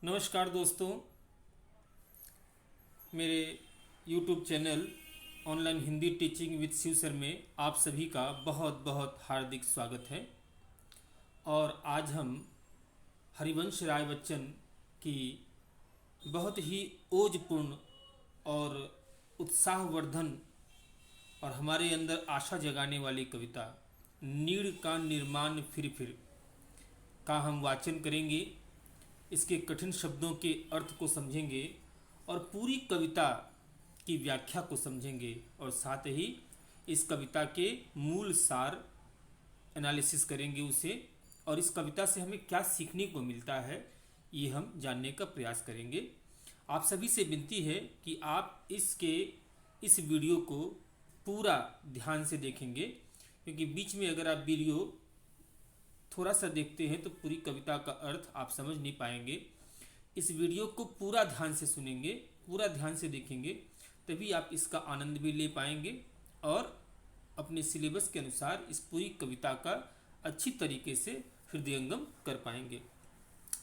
नमस्कार दोस्तों, मेरे YouTube channel online Hindi teaching with Shiv sir में आप सभी का बहुत बहुत हार्दिक स्वागत है। और आज हम हरिवंश राय बच्चन की बहुत ही ओजपूर्ण और उत्साहवर्धन और हमारे अंदर आशा जगाने वाली कविता नीड़ का निर्माण फिर का हम वाचन करेंगे। इसके कठिन शब्दों के अर्थ को समझेंगे और पूरी कविता की व्याख्या को समझेंगे और साथ ही इस कविता के मूल सार एनालिसिस करेंगे उसे, और इस कविता से हमें क्या सीखने को मिलता है ये हम जानने का प्रयास करेंगे। आप सभी से विनती है कि आप इस वीडियो को पूरा ध्यान से देखेंगे, क्योंकि बीच में अगर आप वीडियो थोड़ा सा देखते हैं तो पूरी कविता का अर्थ आप समझ नहीं पाएंगे। इस वीडियो को पूरा ध्यान से सुनेंगे, पूरा ध्यान से देखेंगे, तभी आप इसका आनंद भी ले पाएंगे और अपने सिलेबस के अनुसार इस पूरी कविता का अच्छी तरीके से हृदयंगम कर पाएंगे।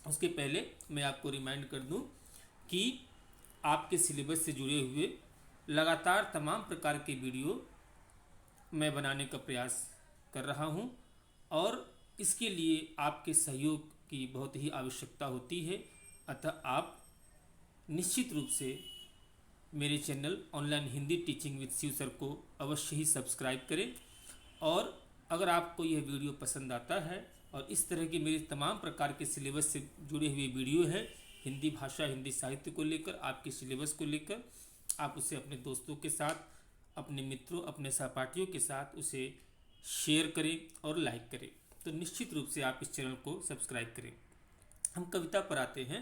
उसके पहले मैं आपको रिमाइंड कर दूं कि आपके सिलेबस से जुड़े हुए लगातार तमाम प्रकार के वीडियो मैं बनाने का प्रयास कर रहा हूं और इसके लिए आपके सहयोग की बहुत ही आवश्यकता होती है। अतः आप निश्चित रूप से मेरे channel online Hindi teaching with Shiv sir को अवश्य ही सब्सक्राइब करें। और अगर आपको यह वीडियो पसंद आता है और इस तरह की मेरे तमाम प्रकार के सिलेबस से जुड़े हुए वीडियो है, हिंदी भाषा हिंदी साहित्य को लेकर, आपके सिलेबस को लेकर, आप उसे अपने दोस्तों के साथ, अपने मित्रों, अपने सहपाठियों के साथ उसे शेयर करें और लाइक करें। तो निश्चित रूप से आप इस चैनल को सब्सक्राइब करें। हम कविता पर आते हैं।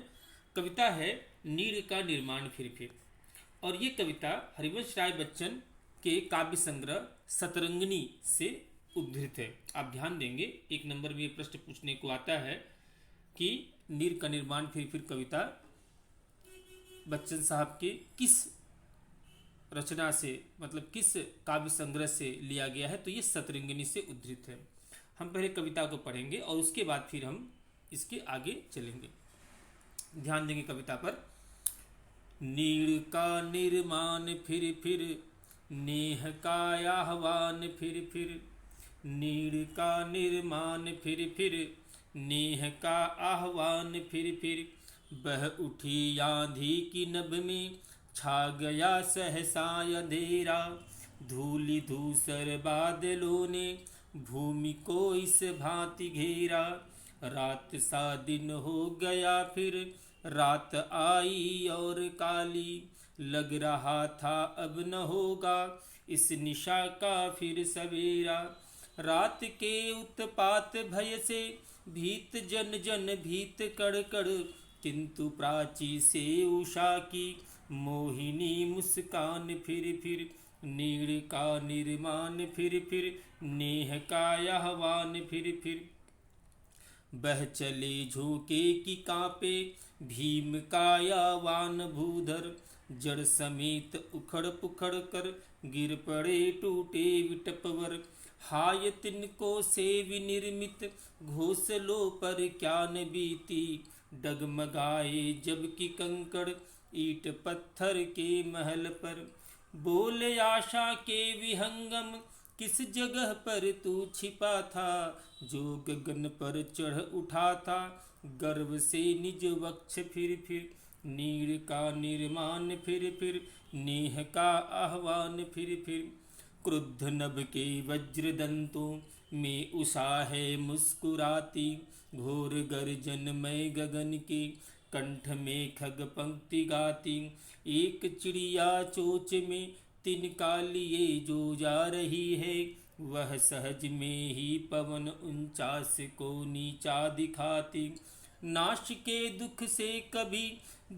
कविता है नीड़ का निर्माण फिर। और ये कविता हरिवंश राय बच्चन के काव्य संग्रह सतरंगिणी से उद्धृत है। आप ध्यान देंगे, एक नंबर में ये प्रश्न पूछने को आता है कि नीड़ का निर्माण फिर कविता बच्चन साहब के किस रचना से, मतलब किस काव्य संग्रह से लिया गया है। तो ये सतरंगिणी से उद्धृत है। हम पहले कविता को पढ़ेंगे और उसके बाद फिर हम इसके आगे चलेंगे। ध्यान देंगे कविता पर। नीड़ का निर्माण फिर नेह का आह्वान फिर नीड़ का निर्माण फिर नेह का आह्वान फिर बह उठी आंधी की नभ में छा गया सहसा अंधेरा धूलि धूसर बादलों ने भूमि को इस भांति घेरा रात सा दिन हो गया फिर रात आई और काली लग रहा था अब न होगा इस निशा का फिर सवेरा रात के उत्पात भय से भीत जन भीत कड़ किंतु प्राची से उषा की मोहिनी मुस्कान फिर नीड़ का निर्माण फिर नेह का आह्वान फिर बह चले झोंके की कांपे भीम का यावान भूधर जड़ समेत उखड़ पुखड़ कर गिर पड़े टूटे विटपवर हाय तिनको से विनिर्मित घोंसलों पर क्या न बीती डगमगाए जबकि कंकड़ ईट पत्थर के महल पर बोल आशा के विहंगम किस जगह पर तू छिपा था जो गगन पर चढ़ उठा था गर्व से निज वक्ष फिर नीड़ का निर्माण फिर नेह का आह्वान फिर क्रुद्ध नभ के वज्र दंतों में उषा है मुस्कुराती घोर गर्जन में गगन के कंठ में खग पंक्ति गाती एक चिड़िया चोच में तिनका लिए जो जा रही है वह सहज में ही पवन 49 को नीचा दिखाती नाश के दुख से कभी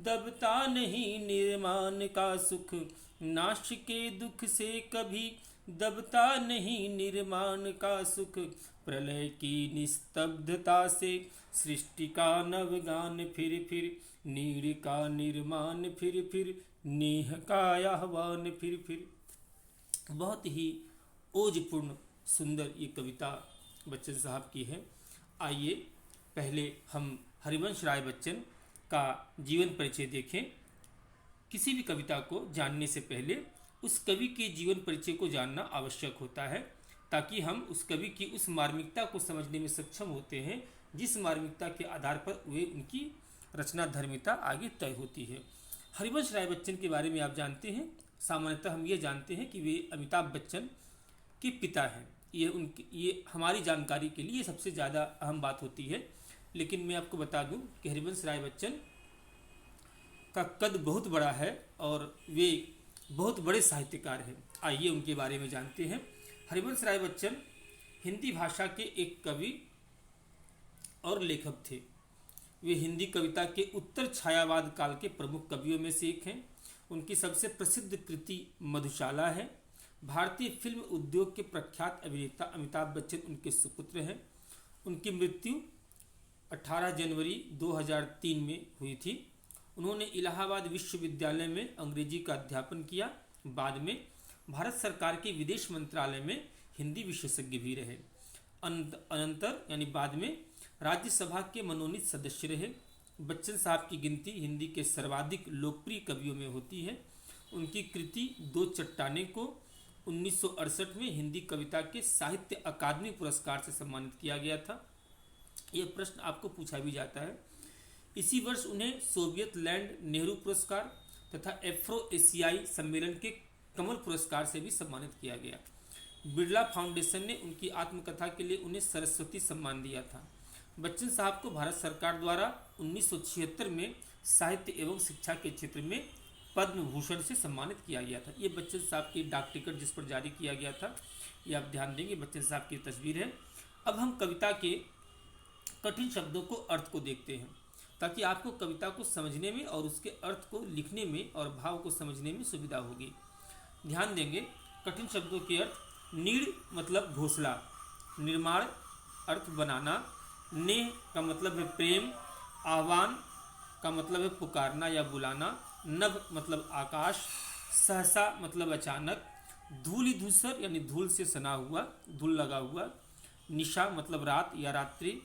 दबता नहीं निर्माण का सुख नाश के दुख से कभी दबता नहीं निर्माण का सुख प्रलय की निस्तब्धता से सृष्टि का नवगान फिर नीड़ का निर्माण फिर नेह का आह्वान फिर। बहुत ही ओजपूर्ण सुंदर ये कविता बच्चन साहब की है। आइए पहले हम हरिवंश राय बच्चन का जीवन परिचय देखें। किसी भी कविता को जानने से पहले उस कवि के जीवन परिचय को जानना आवश्यक होता है, ताकि हम उस कवि की उस मार्मिकता को समझने में सक्षम होते हैं जिस मार्मिकता के आधार पर वे उनकी रचना धर्मिता आगे तय होती है। हरिवंश राय बच्चन के बारे में आप जानते हैं, सामान्यतः हम ये जानते हैं कि वे अमिताभ बच्चन के पिता हैं। ये हमारी जानकारी के लिए सबसे ज़्यादा अहम बात होती है। लेकिन मैं आपको बता दूं कि हरिवंश राय बच्चन का कद बहुत बड़ा है और वे बहुत बड़े साहित्यकार हैं। आइए उनके बारे में जानते हैं। हरिवंश राय बच्चन हिंदी भाषा के एक कवि और लेखक थे। वे हिंदी कविता के उत्तर छायावाद काल के प्रमुख कवियों में से एक हैं। उनकी सबसे प्रसिद्ध कृति मधुशाला है। भारतीय फिल्म उद्योग के प्रख्यात अभिनेता अमिताभ बच्चन उनके सुपुत्र हैं। उनकी मृत्यु 18 जनवरी 2003 में हुई थी। उन्होंने इलाहाबाद विश्वविद्यालय में अंग्रेजी का अध्यापन किया। बाद में भारत सरकार के विदेश मंत्रालय में हिंदी विशेषज्ञ भी रहे। अनंतर यानी बाद में राज्यसभा के मनोनीत सदस्य रहे। बच्चन साहब की गिनती हिंदी के सर्वाधिक लोकप्रिय कवियों में होती है। उनकी कृति दो चट्टानें को 1968 में हिंदी कविता के साहित्य अकादमी पुरस्कार से सम्मानित किया गया था। यह प्रश्न आपको पूछा भी जाता है। इसी वर्ष उन्हें सोवियत लैंड नेहरू पुरस्कार तथा एफ्रो एशियाई सम्मेलन के कमल पुरस्कार से भी सम्मानित किया गया। बिरला फाउंडेशन ने उनकी आत्मकथा के लिए उन्हें सरस्वती सम्मान दिया था। बच्चन साहब को भारत सरकार द्वारा 1976 में साहित्य एवं शिक्षा के क्षेत्र में पद्म भूषण से सम्मानित किया गया था। ये बच्चन साहब की डाक टिकट जिस पर जारी किया गया था, ये आप ध्यान देंगे, बच्चन साहब की तस्वीर है। अब हम कविता के कठिन शब्दों को अर्थ को देखते हैं, ताकि आपको कविता को समझने में और उसके अर्थ को लिखने में और भाव को समझने में सुविधा होगी। ध्यान देंगे कठिन शब्दों के अर्थ। नीड़ मतलब घोंसला, निर्माण अर्थ बनाना, नेह का मतलब है प्रेम, आह्वान का मतलब है पुकारना या बुलाना, नभ मतलब आकाश, सहसा मतलब अचानक, धूलि धूसर यानी धूल से सना हुआ, धूल लगा हुआ, निशा मतलब रात या रात्रि,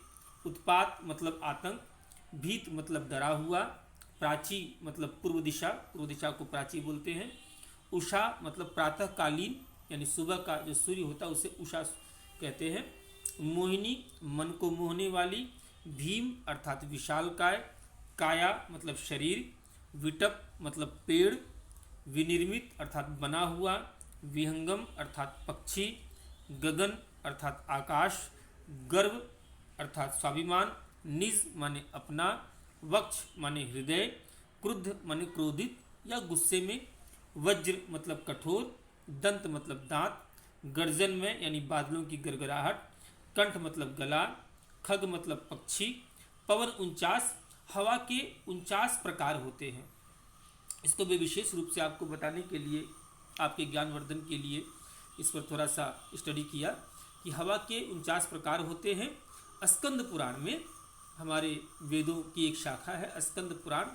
उत्पात मतलब आतंक, भीत मतलब डरा हुआ, प्राची मतलब पूर्व दिशा को प्राची बोलते हैं, उषा मतलब प्रातःकालीन यानी सुबह का जो सूर्य होता है उसे उषा कहते हैं, मोहिनी मन को मोहने वाली, भीम अर्थात विशालकाय, काया मतलब शरीर, विटप मतलब पेड़, विनिर्मित अर्थात बना हुआ, विहंगम अर्थात पक्षी, गगन अर्थात आकाश, गर्व अर्थात स्वाभिमान, निज माने अपना, वक्ष माने हृदय, क्रुद्ध माने क्रोधित या गुस्से में, वज्र मतलब कठोर, दंत मतलब दांत, गर्जन में यानी बादलों की गड़गड़ाहट, कंठ मतलब गला, खग मतलब पक्षी, पवन 49 हवा के 49 प्रकार होते हैं। इसको मैं विशेष रूप से आपको बताने के लिए, आपके ज्ञानवर्धन के लिए इस पर थोड़ा सा स्टडी किया कि हवा के 49 प्रकार होते हैं। स्कंद पुराण में, हमारे वेदों की एक शाखा है स्कंद पुराण,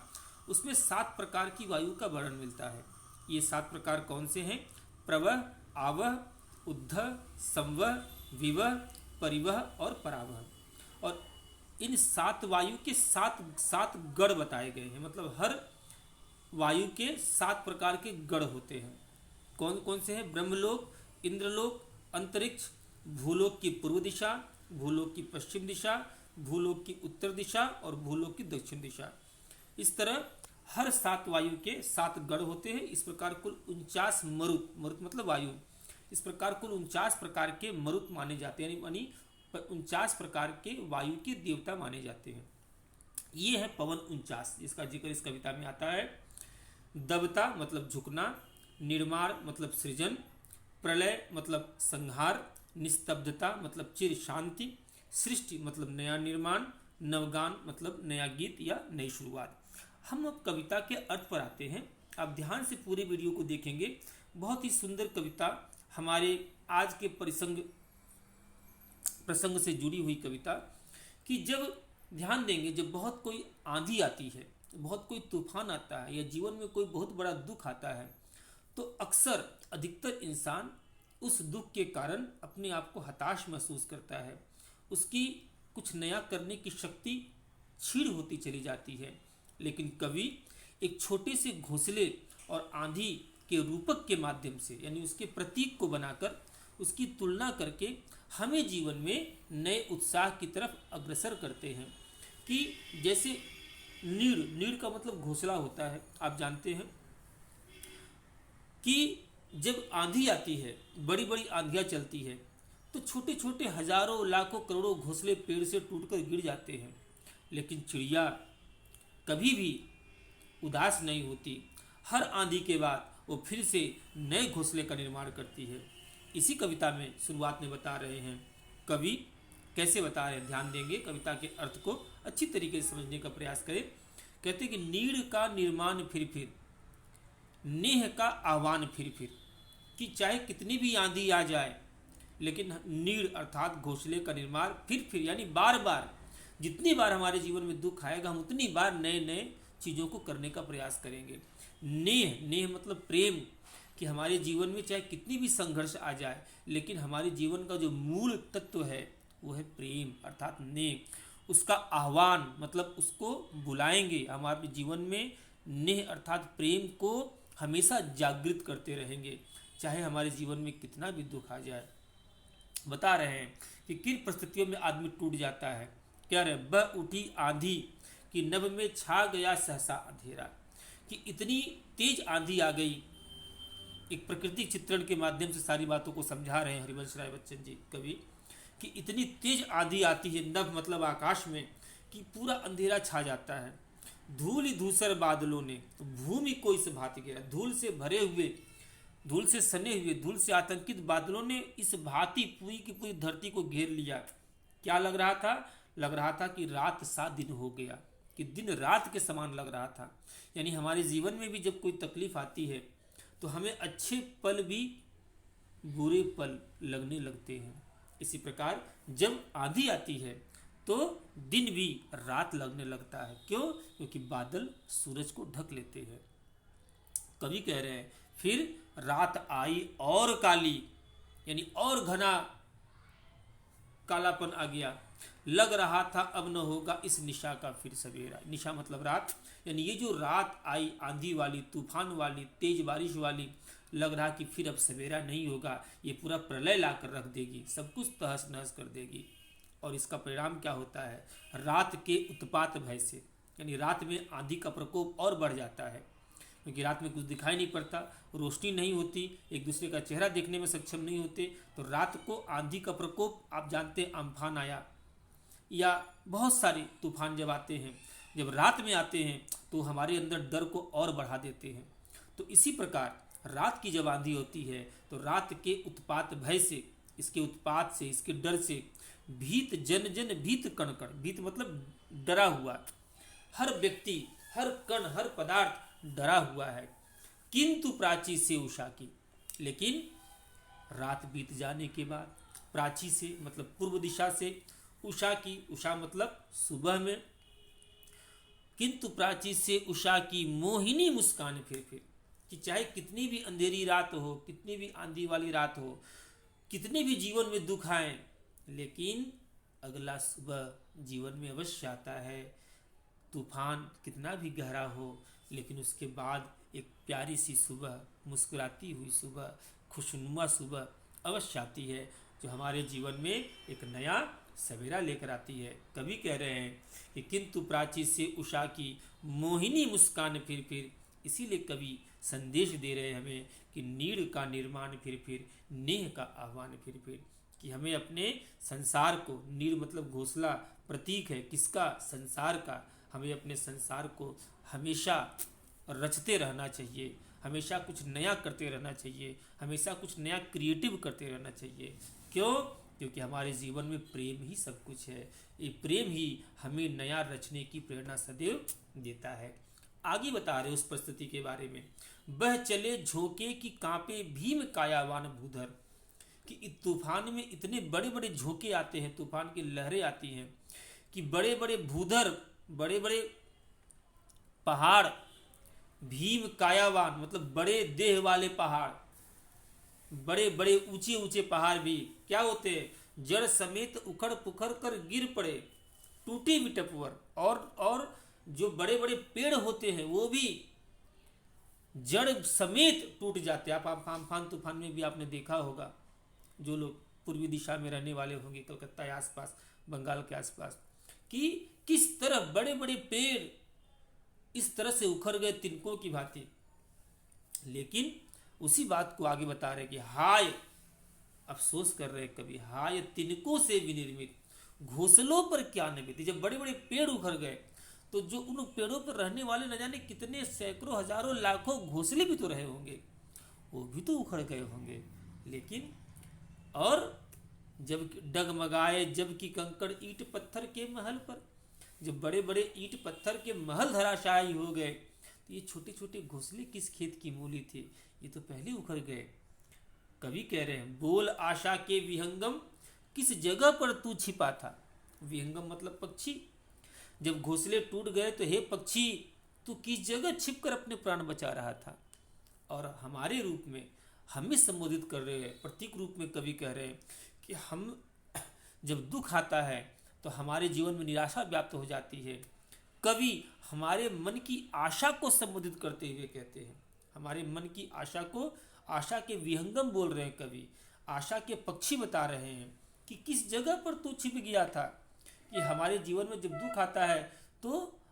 उसमें 7 प्रकार की वायु का वर्णन मिलता है। ये 7 प्रकार कौन से हैं? प्रवह, आवह, उद्धः, संवह, विवह, परिवह और परावह। और इन 7 वायु के 7 गण बताए गए हैं। मतलब हर वायु के 7 प्रकार के गण होते हैं। कौन कौन से हैं? ब्रह्मलोक, इंद्रलोक, अंतरिक्ष, भूलोक की पूर्व दिशा, भूलोक की पश्चिम दिशा, भूलोक की उत्तर दिशा और भूलोक की दक्षिण दिशा। इस तरह हर 7 वायु के 7 गण होते हैं। इस प्रकार कुल 49 मरुत मतलब वायु, इस प्रकार कुल 49 प्रकार के मरुत माने जाते हैं, यानी 49 प्रकार के वायु के देवता माने जाते हैं। ये है पवन 49 जिसका जिक्र इस कविता में आता है। दबता मतलब झुकना, निर्माण मतलब सृजन, प्रलय मतलब संहार, निस्तब्धता मतलब चिर शांति, सृष्टि मतलब नया निर्माण, नवगान मतलब नया गीत या नई शुरुआत। हम अब कविता के अर्थ पर आते हैं। आप ध्यान से पूरे वीडियो को देखेंगे। बहुत ही सुंदर कविता, हमारे आज के प्रसंग से जुड़ी हुई कविता, कि जब ध्यान देंगे, जब बहुत कोई आंधी आती है, बहुत कोई तूफान आता है या जीवन में कोई बहुत बड़ा दुख आता है, तो अक्सर अधिकतर इंसान उस दुख के कारण अपने आप को हताश महसूस करता है। उसकी कुछ नया करने की शक्ति क्षीण होती चली जाती है। लेकिन कवि एक छोटे से घोंसले और आंधी के रूपक के माध्यम से, यानी उसके प्रतीक को बनाकर उसकी तुलना करके हमें जीवन में नए उत्साह की तरफ अग्रसर करते हैं। कि जैसे नीड़ का मतलब घोंसला होता है, आप जानते हैं कि जब आंधी आती है, बड़ी बड़ी आंधियाँ चलती है, तो छोटे छोटे हजारों लाखों करोड़ों घोंसले पेड़ से टूटकर गिर जाते हैं, लेकिन चिड़िया कभी भी उदास नहीं होती। हर आंधी के बाद वो फिर से नए घोंसले का निर्माण करती है। इसी कविता में शुरुआत में बता रहे हैं कवि कैसे बता रहे हैं, ध्यान देंगे, कविता के अर्थ को अच्छी तरीके से समझने का प्रयास करें। कहते कि नीड़ का निर्माण फिर, नेह का आह्वान फिर, कि चाहे कितनी भी आंधी आ जाए, लेकिन नीड़ अर्थात घोंसले का निर्माण फिर यानी बार बार, जितनी बार हमारे जीवन में दुख आएगा हम उतनी बार नए नए चीज़ों को करने का प्रयास करेंगे। नेह मतलब प्रेम, कि हमारे जीवन में चाहे कितनी भी संघर्ष आ जाए, लेकिन हमारे जीवन का जो मूल तत्व है वो है प्रेम अर्थात नेह। उसका आह्वान मतलब उसको बुलाएंगे, हमारे जीवन में नेह अर्थात प्रेम को हमेशा जागृत करते रहेंगे, चाहे हमारे जीवन में कितना भी दुख आ जाए। बता रहे हैं कि किन परिस्थितियों में आदमी टूट जाता है। कह रहे बह उठी आंधी कि नभ में छा गया सहसा अंधेरा, कि इतनी तेज आंधी आ गई। एक प्रकृति चित्रण के माध्यम से सारी बातों को समझा रहे हैं हरिवंश राय बच्चन जी कवि, कि इतनी तेज आंधी आती है, नभ मतलब आकाश में, कि पूरा अंधेरा छा जाता है। धूल ही धूसर बादलों ने भूमि को इस भांति घेरा, धूल से भरे हुए, धूल से सने हुए, धूल से आतंकित बादलों ने इस भांति पूरी की पूरी धरती को घेर लिया। क्या लग रहा था? लग रहा था कि रात सा दिन हो गया, कि दिन रात के समान लग रहा था। यानी हमारे जीवन में भी जब कोई तकलीफ आती है तो हमें अच्छे पल भी बुरे पल लगने लगते हैं। इसी प्रकार जब आंधी आती है तो दिन भी रात लगने लगता है। क्यों? क्योंकि बादल सूरज को ढक लेते हैं। कवि कह रहे हैं फिर रात आई और काली, यानी और घना कालापन आ गया। लग रहा था अब न होगा इस निशा का फिर सवेरा। निशा मतलब रात, यानी ये जो रात आई आंधी वाली, तूफान वाली, तेज बारिश वाली, लग रहा कि फिर अब सवेरा नहीं होगा, ये पूरा प्रलय ला कर रख देगी, सब कुछ तहस नहस कर देगी। और इसका परिणाम क्या होता है? रात के उत्पात भय से, यानी रात में आंधी का प्रकोप और बढ़ जाता है, क्योंकि रात में कुछ दिखाई नहीं पड़ता, रोशनी नहीं होती, एक दूसरे का चेहरा देखने में सक्षम नहीं होते, तो रात को आंधी का प्रकोप, आप जानते हैं अम्फान आया या बहुत सारे तूफान जब आते हैं, जब रात में आते हैं तो हमारे अंदर डर को और बढ़ा देते हैं। तो इसी प्रकार रात की जब आंधी होती है तो रात के उत्पात भय से, इसके उत्पात से, इसके डर से भीत जन जन भीत कण कण, भीत मतलब डरा हुआ, हर व्यक्ति, हर कण, हर पदार्थ डरा हुआ है। किंतु प्राची से उषा की, लेकिन रात बीत जाने के बाद, प्राची से मतलब पूर्व दिशा से, उषा की, उषा मतलब सुबह में, किंतु प्राची से उषा की मोहिनी मुस्कान फिर, कि चाहे कितनी भी अंधेरी रात हो, कितनी भी आंधी वाली रात हो, कितने भी जीवन में दुख आए, लेकिन अगला सुबह जीवन में अवश्य आता है। तूफान कितना भी गहरा हो, लेकिन उसके बाद एक प्यारी सी सुबह, मुस्कुराती हुई सुबह, खुशनुमा सुबह अवश्य आती है, जो हमारे जीवन में एक नया सवेरा लेकर आती है। कवि कह रहे हैं कि किंतु प्राची से उषा की मोहिनी मुस्कान फिर, इसीलिए कवि संदेश दे रहे हैं हमें कि नीड़ का निर्माण फिर, नेह का आह्वान फिर, कि हमें अपने संसार को, नीड़ मतलब घोंसला प्रतीक है किसका? संसार का। हमें अपने संसार को हमेशा रचते रहना चाहिए, हमेशा कुछ नया करते रहना चाहिए, हमेशा कुछ नया क्रिएटिव करते रहना चाहिए। क्यों? क्योंकि हमारे जीवन में प्रेम ही सब कुछ है। ये प्रेम ही हमें नया रचने की प्रेरणा सदैव देता है। आगे बता रहे उस परिस्थिति के बारे में, बह चले झोंके की कांपे भीम कायावान भूधर, कि इस तूफान में इतने बड़े बड़े झोंके आते हैं, तूफान की लहरें आती हैं, कि बड़े बड़े भूधर, बड़े बड़े पहाड़, भीम कायावान मतलब बड़े देह वाले पहाड़, बड़े बड़े ऊंचे ऊंचे पहाड़ भी क्या होते हैं? जड़ समेत उखड़ पुखड़ कर गिर पड़े, टूटे विटपवर, और जो बड़े बड़े पेड़ होते हैं वो भी जड़ समेत टूट जाते हैं। आप आम्फान तूफान में भी आपने देखा होगा, जो लोग पूर्वी दिशा में रहने वाले होंगे, कलकत्ता के आसपास, बंगाल के आसपास, कि किस तरह बड़े बड़े पेड़ इस तरह से उखड़ गए तिनकों की भांति। लेकिन उसी बात को आगे बता रहे कि हाय, अफसोस कर रहे कवि, हाय तिनकों से विनिर्मित घोंसलों पर क्या नमित। जब बड़े बड़े पेड़ उखड़ गए तो जो उन पेड़ों पर रहने वाले न जाने कितने सैकड़ों हजारों लाखों घोंसले भी तो रहे होंगे, वो भी तो उखड़ गए होंगे। लेकिन और जब डगमगाए जबकि कंकड़ ईंट पत्थर के महल पर, जब बड़े बड़े ईंट पत्थर के महल धराशायी हो गए तो ये छोटे छोटे घोंसले किस खेत की मूली थे, ये तो पहले उखड़ गए। कवि कह रहे हैं, बोल आशा के विहंगम किस जगह पर तू छिपा था। विहंगम मतलब पक्षी। जब घोंसले टूट गए तो हे पक्षी, तू किस जगह छिपकर अपने प्राण बचा रहा था। और हमारे रूप में हमें संबोधित कर रहे हैं, प्रतीक रूप में कवि कह रहे हैं कि हम जब दुख आता है तो हमारे जीवन में निराशा व्याप्त हो जाती है। कवि हमारे मन की आशा को संबोधित करते हुए कहते हैं, हमारे मन की आशा को, आशा के विहंगम बोल रहे हैं कवि, आशा के पक्षी बता रहे हैं कि किस जगह पर तू छिप गया था। कि हमारे जीवन में जब दुख आता है तो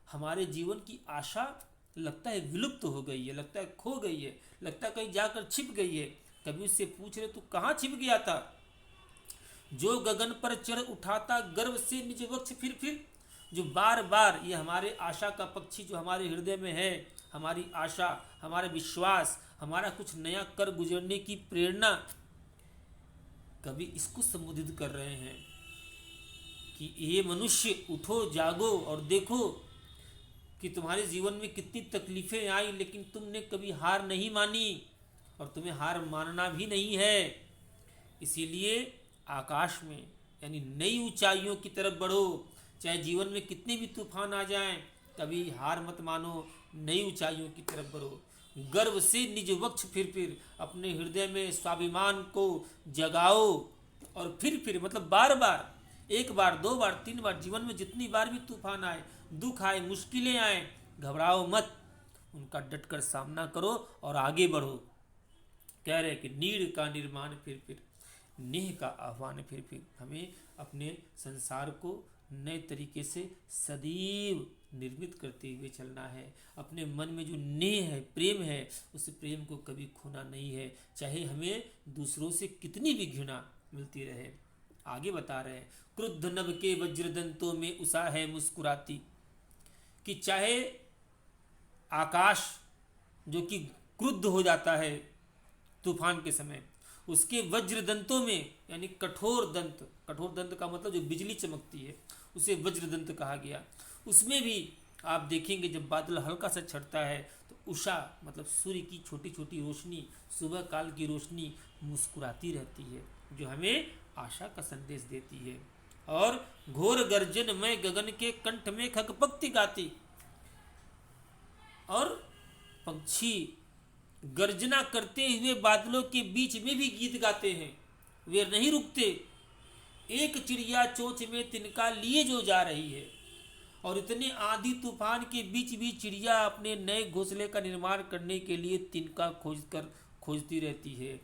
हमारे जीवन की आशा लगता है विलुप्त हो गई है, लगता है खो गई है, लगता है कहीं जाकर छिप गई है। कभी उससे पूछ रहे, तू कहाँ छिप गया था। जो गगन पर चढ़ उठाता गर्व से निज वक्ष फिर, जो बार बार, ये हमारे आशा का पक्षी जो हमारे हृदय में है, हमारी आशा, हमारा विश्वास, हमारा कुछ नया कर गुजरने की प्रेरणा, कभी इसको संबोधित कर रहे हैं कि ये मनुष्य उठो जागो और देखो कि तुम्हारे जीवन में कितनी तकलीफें आई, लेकिन तुमने कभी हार नहीं मानी और तुम्हें हार मानना भी नहीं है। इसीलिए आकाश में यानी नई ऊंचाइयों की तरफ बढ़ो। चाहे जीवन में कितने भी तूफान आ जाएं, कभी हार मत मानो, नई ऊंचाइयों की तरफ बढ़ो। गर्व से निज वक्ष फिर, अपने हृदय में स्वाभिमान को जगाओ और फिर मतलब बार बार, एक बार, दो बार, तीन बार, जीवन में जितनी बार भी तूफान आए, दुख आए, मुश्किलें आए, घबराओ मत, उनका डटकर सामना करो और आगे बढ़ो। कह रहे कि नीड़ का निर्माण फिर, नेह का आह्वान फिर। हमें अपने संसार को नए तरीके से सदैव निर्मित करते हुए चलना है। अपने मन में जो नेह है, प्रेम है, उस प्रेम को कभी खोना नहीं है, चाहे हमें दूसरों से कितनी भी घृणा मिलती रहे। आगे बता रहे हैं, क्रुद्ध नभ के वज्रदंतों में उषा है मुस्कुराती। कि चाहे आकाश जो कि क्रुद्ध हो जाता है तूफान के समय, उसके वज्रदंतों में यानी कठोर दंत का मतलब जो बिजली चमकती है उसे वज्रदंत कहा गया। उसमें भी आप देखेंगे जब बादल हल्का सा छटता है तो उषा मतलब सूर्य की छोटी छोटी रोशनी, सुबह काल की रोशनी मुस्कुराती रहती है, जो हमें आशा का संदेश देती है। और घोर गर्जन में गगन के कंठ में खगपक्ति गाती। और पक्षी गर्जना करते हुए बादलों के बीच में भी गीत गाते हैं, वे नहीं रुकते। एक चिड़िया चोंच में तिनका लिए जो जा रही है। और इतने आंधी तूफान के बीच भी चिड़िया अपने नए घोंसले का निर्माण करने के लिए तिनका खोजती रहती है।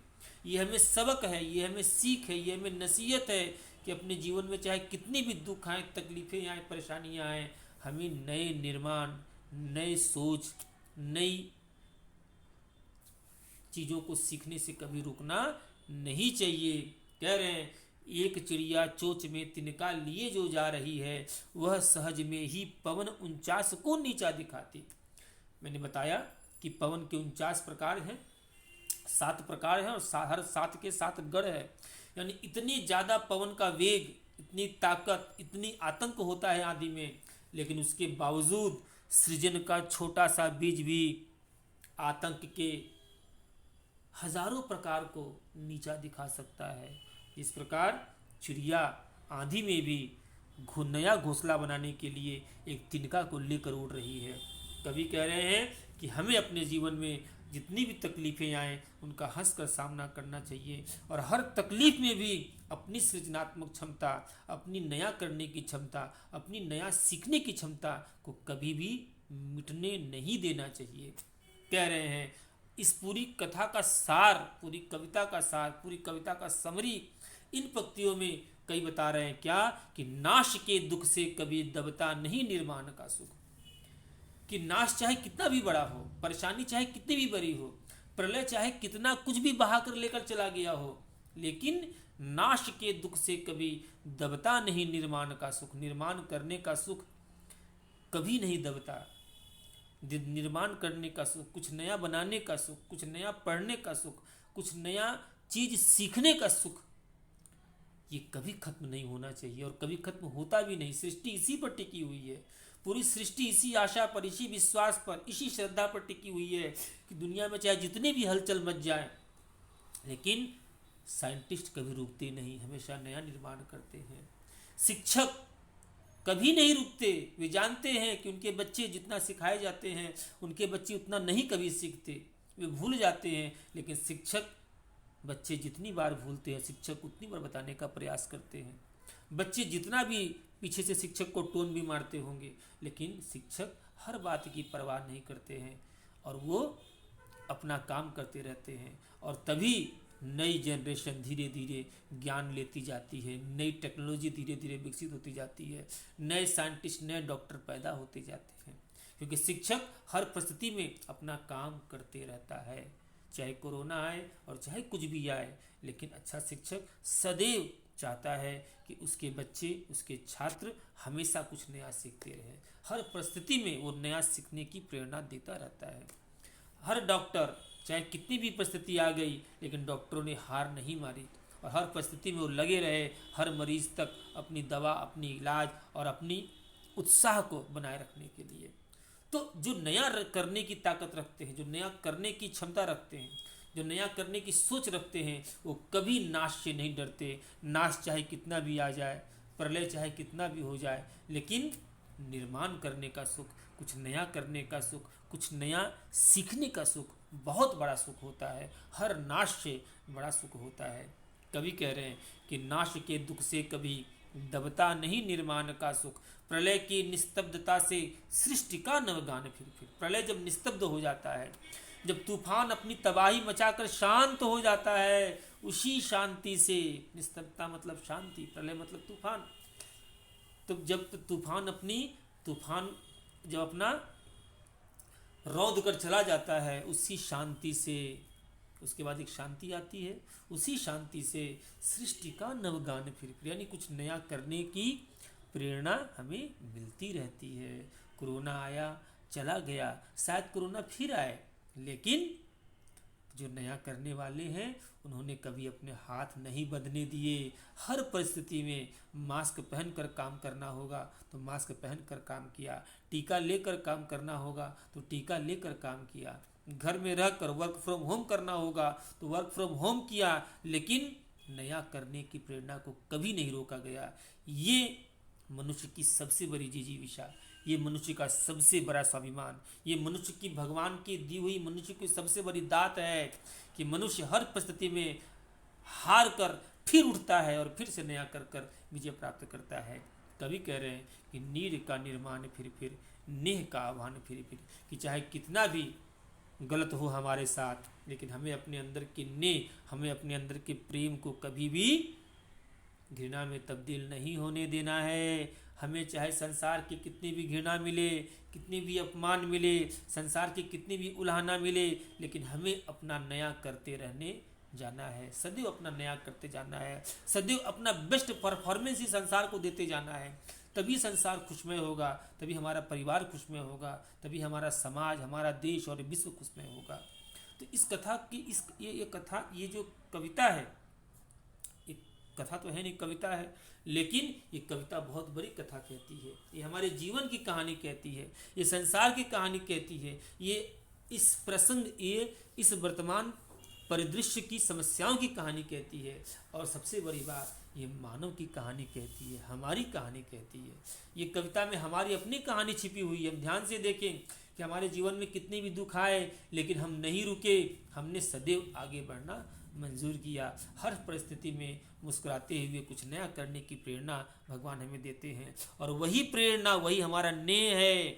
ये हमें सबक है, ये हमें सीख है, ये हमें नसीहत है कि अपने जीवन में चाहे कितनी भी दुख आए, तकलीफें आए, परेशानियां आए, हमें नए निर्माण, नए सोच, नई चीज़ों को सीखने से कभी रुकना नहीं चाहिए। कह रहे हैं, एक चिड़िया चोंच में तिनका लिए जो जा रही है, वह सहज में ही पवन 49 को नीचा दिखाती। मैंने बताया कि पवन के 49 प्रकार हैं, 7 प्रकार हैं और हर 7 के 7 गढ़ है। यानी इतनी ज़्यादा पवन का वेग, इतनी ताकत, इतनी आतंक होता है आंधी में, लेकिन उसके बावजूद सृजन का छोटा सा बीज भी आतंक के हजारों प्रकार को नीचा दिखा सकता है। इस प्रकार चिड़िया आंधी में भी नया घोंसला बनाने के लिए एक तिनका को लेकर उड़ रही है। कवि कह रहे हैं कि हमें अपने जीवन में जितनी भी तकलीफ़ें आएँ उनका हंस कर सामना करना चाहिए और हर तकलीफ़ में भी अपनी सृजनात्मक क्षमता, अपनी नया करने की क्षमता, अपनी नया सीखने की क्षमता को कभी भी मिटने नहीं देना चाहिए। कह रहे हैं इस पूरी कथा का सार, पूरी कविता का सार, पूरी कविता का समरी इन पंक्तियों में कई बता रहे हैं क्या कि नाश के दुख से कभी दबता नहीं निर्माण का सुख। कि नाश चाहे कितना भी बड़ा हो, परेशानी चाहे कितनी भी बड़ी हो, प्रलय चाहे कितना कुछ भी बहा कर लेकर चला गया हो, लेकिन नाश के दुख से कभी दबता नहीं निर्माण का सुख। निर्माण करने का सुख कभी नहीं दबता। निर्माण करने का सुख, कुछ नया बनाने का सुख, कुछ नया पढ़ने का सुख, कुछ नया चीज सीखने का सुख, ये कभी खत्म नहीं होना चाहिए और कभी खत्म होता भी नहीं। सृष्टि इसी पर टिकी हुई है, पूरी सृष्टि इसी आशा पर, इसी विश्वास पर, इसी श्रद्धा पर टिकी हुई है कि दुनिया में चाहे जितने भी हलचल मच जाए, लेकिन साइंटिस्ट कभी रुकते नहीं, हमेशा नया निर्माण करते हैं। शिक्षक कभी नहीं रुकते, वे जानते हैं कि उनके बच्चे जितना सिखाए जाते हैं उनके बच्चे उतना नहीं कभी सीखते, वे भूल जाते हैं। लेकिन शिक्षक, बच्चे जितनी बार भूलते हैं शिक्षक उतनी बार बताने का प्रयास करते हैं। बच्चे जितना भी पीछे से शिक्षक को टोन भी मारते होंगे, लेकिन शिक्षक हर बात की परवाह नहीं करते हैं और वो अपना काम करते रहते हैं। और तभी नई जनरेशन धीरे धीरे ज्ञान लेती जाती है, नई टेक्नोलॉजी धीरे धीरे विकसित होती जाती है, नए साइंटिस्ट, नए डॉक्टर पैदा होते जाते हैं, क्योंकि शिक्षक हर परिस्थिति में अपना काम करते रहता है। चाहे कोरोना आए और चाहे कुछ भी आए, लेकिन अच्छा शिक्षक सदैव चाहता है कि उसके बच्चे, उसके छात्र हमेशा कुछ नया सीखते रहे। हर परिस्थिति में वो नया सीखने की प्रेरणा देता रहता है। हर डॉक्टर, चाहे कितनी भी परिस्थिति आ गई, लेकिन डॉक्टरों ने हार नहीं मारी और हर परिस्थिति में वो लगे रहे, हर मरीज तक अपनी दवा, अपनी इलाज और अपनी उत्साह को बनाए रखने के लिए। तो जो नया करने की ताकत रखते हैं, जो नया करने की क्षमता रखते हैं, जो नया करने की सोच रखते हैं, वो कभी नाश से नहीं डरते। नाश चाहे कितना भी आ जाए, प्रलय चाहे कितना भी हो जाए, लेकिन निर्माण करने का सुख, कुछ नया करने का सुख, कुछ नया सीखने का सुख बहुत बड़ा सुख होता है। हर नाश से बड़ा सुख होता है। कवि कह रहे हैं कि नाश के दुख से कभी दबता नहीं निर्माण का सुख। प्रलय की निस्तब्धता से सृष्टि का नवगान फिर। प्रलय जब निस्तब्ध हो जाता है, जब तूफान अपनी तबाही मचाकर शांत हो जाता है, उसी शांति से, निस्तब्धता मतलब शांति, प्रलय मतलब तूफान, तो जब तूफान जब अपना रौंद कर चला जाता है, उसी शांति से, उसके बाद एक शांति आती है, उसी शांति से सृष्टि का नवगान फिर, यानी कुछ नया करने की प्रेरणा हमें मिलती रहती है। कोरोना आया, चला गया, शायद कोरोना फिर आए, लेकिन जो नया करने वाले हैं उन्होंने कभी अपने हाथ नहीं बंधने दिए। हर परिस्थिति में मास्क पहनकर काम करना होगा तो मास्क पहनकर काम किया, टीका लेकर काम करना होगा तो टीका लेकर काम किया, घर में रहकर वर्क फ्रॉम होम करना होगा तो वर्क फ्रॉम होम किया, लेकिन नया करने की प्रेरणा को कभी नहीं रोका गया। ये मनुष्य की सबसे बड़ी जिजीविषा, ये मनुष्य का सबसे बड़ा स्वाभिमान, ये मनुष्य की भगवान की दी हुई मनुष्य की सबसे बड़ी दात है कि मनुष्य हर परिस्थिति में हार कर फिर उठता है और फिर से नया कर विजय प्राप्त करता है। कवि कह रहे हैं कि नीर का निर्माण फिर, नेह का आह्वान फिर, कि चाहे कितना भी गलत हो हमारे साथ, लेकिन हमें अपने अंदर के नेह, हमें अपने अंदर के प्रेम को कभी भी घृणा में तब्दील नहीं होने देना है। हमें चाहे संसार की कितनी भी घृणा मिले, कितनी भी अपमान मिले, संसार की कितनी भी उलाहना मिले, लेकिन हमें अपना नया करते रहने जाना है, सदैव अपना नया करते जाना है, सदैव अपना बेस्ट परफॉर्मेंस ही संसार को देते जाना है। तभी संसार खुशमय होगा, तभी हमारा परिवार खुशमय होगा, तभी हमारा समाज, हमारा देश और विश्व खुशमय होगा। तो इस कथा की ये जो कविता है, कथा तो है नहीं, कविता है, लेकिन ये कविता बहुत बड़ी कथा कहती है। ये हमारे जीवन की कहानी कहती है, ये संसार की कहानी कहती है, ये इस प्रसंग, ये इस वर्तमान परिदृश्य की समस्याओं की कहानी कहती है, और सबसे बड़ी बात, ये मानव की कहानी कहती है, हमारी कहानी कहती है। ये कविता में हमारी अपनी कहानी छिपी हुई है। हम ध्यान से देखें कि हमारे जीवन में कितने भी दुख आए लेकिन हम नहीं रुके, हमने सदैव आगे बढ़ना मंजूर किया। हर परिस्थिति में मुस्कुराते हुए कुछ नया करने की प्रेरणा भगवान हमें देते हैं, और वही प्रेरणा, वही हमारा नेह है,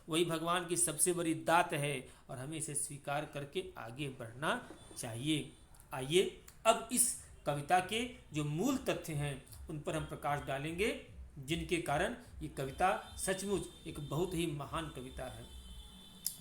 वही भगवान की सबसे बड़ी दात है, और हमें इसे स्वीकार करके आगे बढ़ना चाहिए। आइए अब इस कविता के जो मूल तथ्य हैं उन पर हम प्रकाश डालेंगे, जिनके कारण ये कविता सचमुच एक बहुत ही महान कविता है।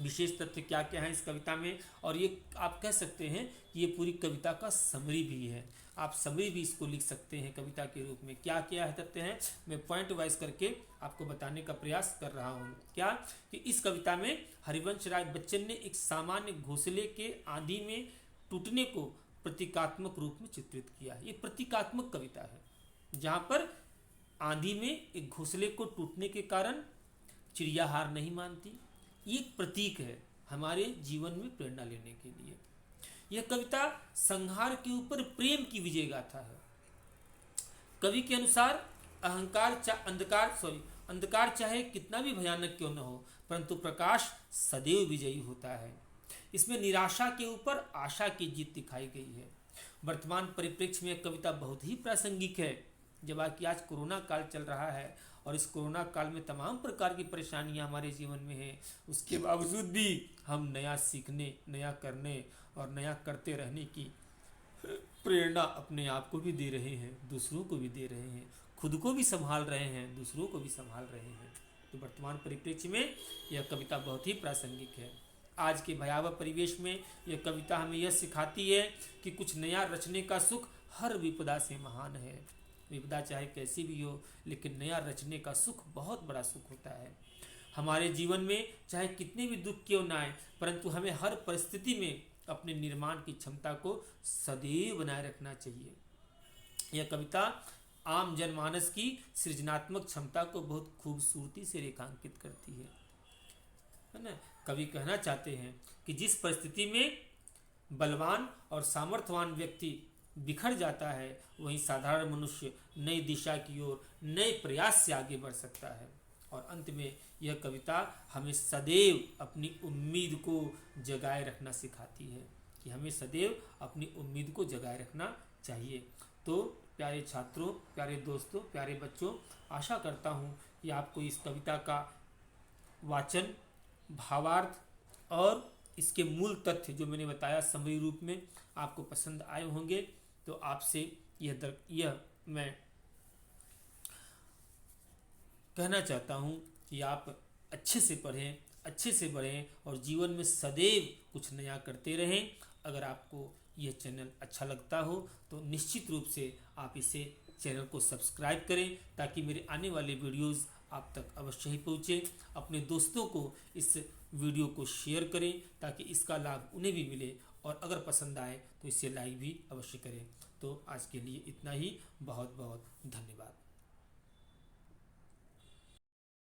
विशेष तथ्य क्या क्या है इस कविता में, और ये आप कह सकते हैं कि ये पूरी कविता का समरी भी है। आप समरी भी इसको लिख सकते हैं कविता के रूप में। क्या क्या है तथ्य हैं, मैं पॉइंट वाइज करके आपको बताने का प्रयास कर रहा हूँ। क्या कि इस कविता में हरिवंश राय बच्चन ने एक सामान्य घोंसले के आंधी में टूटने को प्रतीकात्मक रूप में चित्रित किया। ये प्रतीकात्मक कविता है, जहाँ पर आंधी में एक घोंसले को टूटने के कारण चिड़िया हार नहीं मानती। ये एक प्रतीक है हमारे जीवन में प्रेरणा लेने के लिए। यह कविता संहार के ऊपर प्रेम की विजय गाथा है। कवि के अनुसार अंधकार चाहे कितना भी भयानक क्यों न हो, परंतु प्रकाश सदैव विजयी होता है। इसमें निराशा के ऊपर आशा की जीत दिखाई गई है। वर्तमान परिप्रेक्ष्य में कविता बहुत ही प्रासंगिक है, जब आज कोरोना काल चल रहा है और इस कोरोना काल में तमाम प्रकार की परेशानियां हमारे जीवन में हैं, उसके बावजूद भी हम नया सीखने, नया करने और नया करते रहने की प्रेरणा अपने आप को भी दे रहे हैं, दूसरों को भी दे रहे हैं, खुद को भी संभाल रहे हैं, दूसरों को भी संभाल रहे हैं। तो वर्तमान परिप्रेक्ष्य में यह कविता बहुत ही प्रासंगिक है। आज के भयावह परिवेश में यह कविता हमें यह सिखाती है कि कुछ नया रचने का सुख हर विपदा से महान है। विपदा चाहे कैसी भी हो, लेकिन नया रचने का सुख बहुत बड़ा सुख होता है। हमारे जीवन में चाहे कितने भी दुख क्यों ना आए, परंतु हमें हर परिस्थिति में अपने निर्माण की क्षमता को सदैव बनाए रखना चाहिए। यह कविता आम जनमानस की सृजनात्मक क्षमता को बहुत खूबसूरती से रेखांकित करती है ना। कवि कहना चाहते हैं कि जिस परिस्थिति में बलवान और सामर्थ्यवान व्यक्ति बिखर जाता है, वहीं साधारण मनुष्य नई दिशा की ओर नए प्रयास से आगे बढ़ सकता है। और अंत में यह कविता हमें सदैव अपनी उम्मीद को जगाए रखना सिखाती है कि हमें सदैव अपनी उम्मीद को जगाए रखना चाहिए। तो प्यारे छात्रों, प्यारे दोस्तों, प्यारे बच्चों, आशा करता हूँ कि आपको इस कविता का वाचन, भावार्थ और इसके मूल तथ्य जो मैंने बताया समरी रूप में आपको पसंद आए होंगे। तो आपसे यह मैं कहना चाहता हूँ कि आप अच्छे से पढ़ें, अच्छे से बढ़ें और जीवन में सदैव कुछ नया करते रहें। अगर आपको यह चैनल अच्छा लगता हो तो निश्चित रूप से आप इसे चैनल को सब्सक्राइब करें, ताकि मेरे आने वाले वीडियोस आप तक अवश्य ही पहुँचे। अपने दोस्तों को इस वीडियो को शेयर करें ताकि इसका लाभ उन्हें भी मिले, और अगर पसंद आए तो इसे लाइक भी अवश्य करें। तो आज के लिए इतना ही। बहुत बहुत धन्यवाद।